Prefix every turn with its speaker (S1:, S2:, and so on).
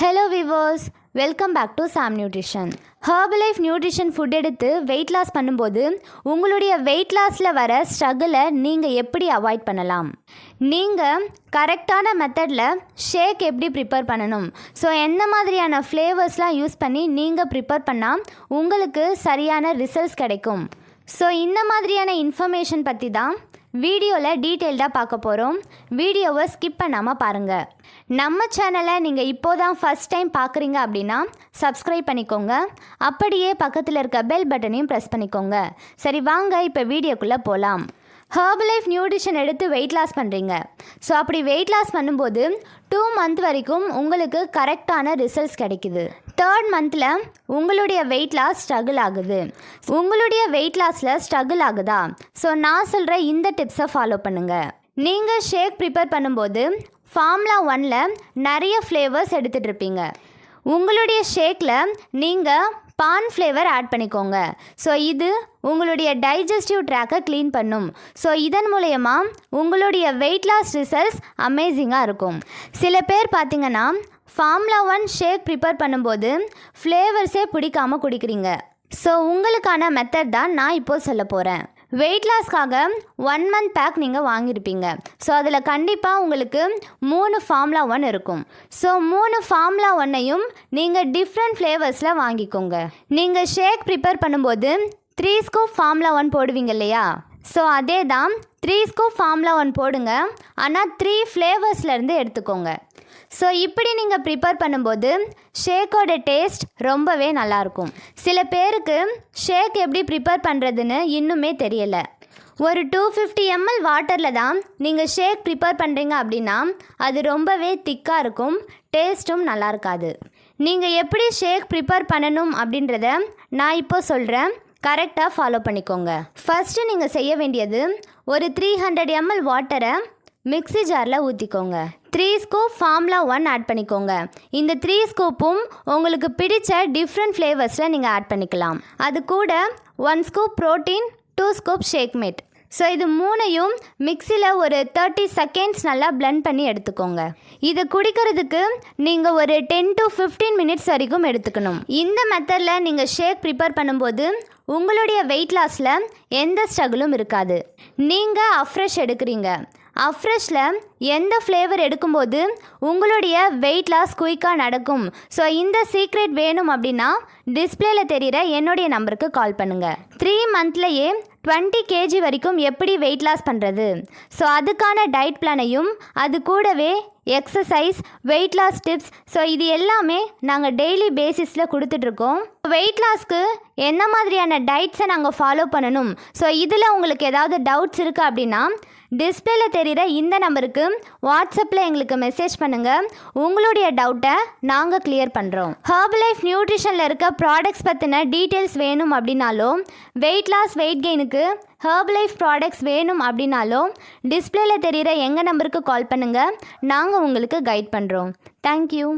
S1: Hello viewers, welcome back to Sam nutrition. Herbalife nutrition food எடுத்து weight loss பண்ணும்போது உங்களுடைய wait லாஸில் வர ஸ்ட்ரகிளை நீங்கள் எப்படி அவாய்ட் பண்ணலாம்? நீங்கள் கரெக்டான மெத்தடில் ஷேக் எப்படி ப்ரிப்பேர் பண்ணணும், ஸோ எந்த மாதிரியான ஃப்ளேவர்ஸ்லாம் யூஸ் பண்ணி நீங்கள் ப்ரிப்பேர் பண்ணால் உங்களுக்கு சரியான ரிசல்ட்ஸ் கிடைக்கும். ஸோ இந்த மாதிரியான இன்ஃபர்மேஷன் பற்றி தான் வீடியோவில் டீட்டெயில்டாக பார்க்க போகிறோம். வீடியோவை ஸ்கிப் பண்ணாமல் பாருங்கள். நம்ம சேனலை நீங்கள் இப்போதான் ஃபஸ்ட் டைம் பார்க்குறீங்க அப்படின்னா சப்ஸ்கிரைப் பண்ணிக்கோங்க. அப்படியே பக்கத்தில் இருக்க பெல் பட்டனையும் ப்ரெஸ் பண்ணிக்கோங்க. சரி, வாங்க இப்போ வீடியோக்குள்ளே போகலாம். ஹெர்பலைஃப் நியூட்ரிஷன் எடுத்து வெயிட் லாஸ் பண்ணுறீங்க. ஸோ அப்படி வெயிட் லாஸ் பண்ணும்போது 2 மந்த் வரைக்கும் உங்களுக்கு கரெக்டான ரிசல்ட்ஸ் கிடைக்குது. 3rd மந்தில் உங்களுடைய வெயிட் லாஸ் ஸ்ட்ரகிள் ஆகுது. உங்களுடைய வெயிட் லாஸில் ஸ்ட்ரகிள் ஆகுதா? ஸோ நான் சொல்கிற இந்த டிப்ஸை ஃபாலோ பண்ணுங்கள். நீங்கள் ஷேக் ப்ரிப்பேர் பண்ணும்போது ஃபார்முலா 1ல் நிறைய ஃப்ளேவர்ஸ் எடுத்துகிட்டு இருப்பீங்க. உங்களுடைய ஷேக்கில் நீங்கள் பான் ஃப்ளேவர் ஆட் பண்ணிக்கோங்க. ஸோ இது உங்களுடைய டைஜஸ்டிவ் ட்ராக்கை க்ளீன் பண்ணும். ஸோ இதன் மூலயமா உங்களுடைய வெயிட் லாஸ் ரிசல்ட்ஸ் அமேசிங்காக இருக்கும். சில பேர் பார்த்திங்கன்னா ஃபார்முலா 1 ஷேக் ப்ரிப்பேர் பண்ணும்போது ஃப்ளேவர்ஸே பிடிக்காமல் குடிக்கிறீங்க. ஸோ உங்களுக்கான மெத்தட் தான் நான் இப்போது சொல்ல போகிறேன். வெயிட் லாஸ்க்காக 1 மந்த் பேக் நீங்கள் வாங்கியிருப்பீங்க. ஸோ அதில் கண்டிப்பாக உங்களுக்கு 3 ஃபார்முலா 1 இருக்கும். ஸோ 3 ஃபார்முலா 1ஐயும் நீங்கள் டிஃப்ரெண்ட் ஃப்ளேவர்ஸில் வாங்கிக்கோங்க. நீங்கள் ஷேக் ப்ரிப்பேர் பண்ணும்போது 3 ஸ்கூப் ஃபார்முலா 1 போடுவீங்க இல்லையா? ஸோ அதே தான் 3 ஸ்கூப் ஃபார்முலா 1 போடுங்க, ஆனால் 3 ஃப்ளேவர்ஸ்லேருந்து எடுத்துக்கோங்க. ஸோ இப்படி நீங்கள் ப்ரிப்பேர் பண்ணும்போது ஷேக்கோட டேஸ்ட் ரொம்பவே நல்லாயிருக்கும். சில பேருக்கு ஷேக் எப்படி ப்ரிப்பேர் பண்ணுறதுன்னு இன்னுமே தெரியலை. ஒரு 250 ml வாட்டரில் தான் நீங்கள் ஷேக் ப்ரிப்பேர் பண்ணுறீங்க அப்படின்னா அது ரொம்பவே திக்காக இருக்கும், டேஸ்ட்டும் நல்லா இருக்காது. நீங்கள் எப்படி ஷேக் ப்ரிப்பேர் பண்ணணும் அப்படின்றத நான் இப்போ சொல்கிறேன், கரெக்டாக ஃபாலோ பண்ணிக்கோங்க. ஃபஸ்ட்டு நீங்கள் செய்ய வேண்டியது ஒரு 300 ml வாட்டரை மிக்ஸி ஜாரில் ஊற்றிக்கோங்க. 3 ஸ்கூப் ஃபார்முலா 1 ஆட் பண்ணிக்கோங்க. இந்த 3 ஸ்கூப்பும் உங்களுக்கு பிடிச்ச டிஃப்ரெண்ட் ஃப்ளேவர்ஸில் நீங்கள் ஆட் பண்ணிக்கலாம். அது கூட 1 scoop protein, 2 scoop shake mate. So இது 3ஐயும் மிக்ஸியில் ஒரு 30 செகண்ட்ஸ் நல்லா பிளெண்ட் பண்ணி எடுத்துக்கோங்க. இதை குடிக்கிறதுக்கு நீங்கள் ஒரு 10 to 15 மினிட்ஸ் வரைக்கும் எடுத்துக்கணும். இந்த மெத்தடில் நீங்கள் ஷேக் ப்ரிப்பேர் பண்ணும்போது உங்களுடைய வெயிட் லாஸில் எந்த ஸ்ட்ரகிளும் இருக்காது. நீங்கள் அஃப்ரெஷ் எடுக்கிறீங்க. அஃப்ரெஷில் எந்த ஃப்ளேவர் எடுக்கும்போது உங்களுடைய வெயிட் லாஸ் குயிக்காக நடக்கும். ஸோ இந்த சீக்ரெட் வேணும் அப்படின்னா டிஸ்பிளேயில் தெரிகிற என்னுடைய நம்பருக்கு கால் பண்ணுங்கள். 3 மந்த்லேயே 20 kg வரைக்கும் எப்படி வெயிட் லாஸ் பண்ணுறது, ஸோ அதுக்கான டயட் பிளானையும் அது கூடவே exercise, weight loss tips, so இது எல்லாமே நாங்கள் டெய்லி பேசிஸில் கொடுத்துட்ருக்கோம். வெயிட் லாஸ்க்கு என்ன மாதிரியான டயட்ஸை நாங்கள் ஃபாலோ பண்ணணும், ஸோ இதில் உங்களுக்கு ஏதாவது டவுட்ஸ் இருக்குது அப்படின்னா டிஸ்பிளேயில் தெரிகிற இந்த நம்பருக்கு வாட்ஸ்அப்பில் எங்களுக்கு மெசேஜ் பண்ணுங்கள். உங்களுடைய டவுட்டை நாங்கள் கிளியர் பண்ணுறோம். ஹெர்பலைஃப் நியூட்ரிஷனில் இருக்க ப்ராடக்ட்ஸ் பற்றின டீட்டெயில்ஸ் வேணும் அப்படின்னாலும், வெயிட் லாஸ், வெயிட் கெயினுக்கு ஹெர்பலைஃப் ப்ராடக்ட்ஸ் வேணும் அப்படின்னாலும் டிஸ்பிளேயில் தெரிகிற எங்கள் நம்பருக்கு கால் பண்ணுங்கள். நாங்கள் உங்களுக்கு கைட் பண்ணுறோம். தேங்க்யூ.